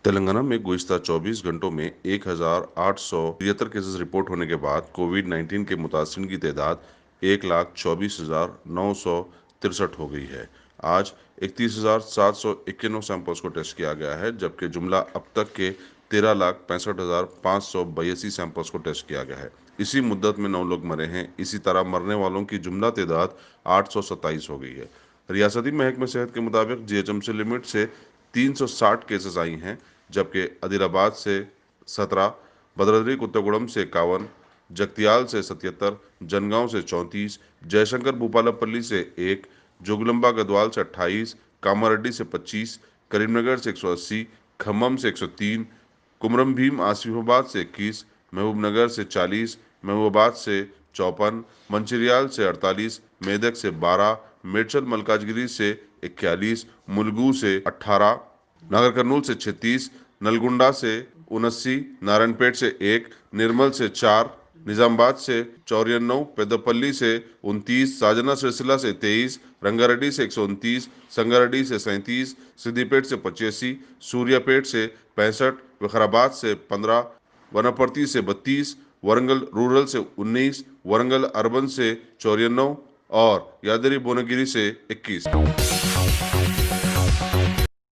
तेलंगाना में गुज़िस्ता 24 घंटों में 1,873 केसेस रिपोर्ट होने के बाद कोविड-19 के मुतासिरीन की तादाद 1,24,963 हो गई है। आज 31,791 सैंपल्स को टेस्ट किया गया है, जबकि जुमला अब तक के 13,65,582 सैंपल्स को टेस्ट किया गया है। इसी मुद्दत में 9 लोग मरे हैं। इसी तरह मरने वालों की जुमला तादाद 827 हो गई है। रियासती महकमे सेहत के मुताबिक जीएचएमसी लिमिट से 360 केसेस आई हैं, जबकि आदिलाबाद से 17, भद्राद्री कुत्तागुड़म से 51, जगतियाल से 77, जनगांव से 34, जयशंकर भूपालपल्ली से 1, जोगलम्बा गदवाल से 28, कामारेड्डी से 25, करीमनगर से 180, खम्मम से 103, कुमरम भीम आसिफाबाद से 21, महबूबनगर से 40, महबूबाबाद से 54, मंचिरियाल से 48, मेदक से 12, मेडचल मलकाजगिरी से 41, मुलगू से 18, नागर कर्नूल से 36, नलगुंडा से 79, नारायणपेट से 1, निर्मल से 4, निजामाबाद से 94, पेद्दपल्ली से 29, साजना सिरसिला से 23, रंगारेड्डी से 129, संगारेड्डी से 37, सिद्दीपेट से 85, सूर्यापेट से 65, विकाराबाद से 15, वनपर्ती से 32, वरंगल रूरल से 19, वरंगल अर्बन से 94 और यादरी भुवनगिरी से 21।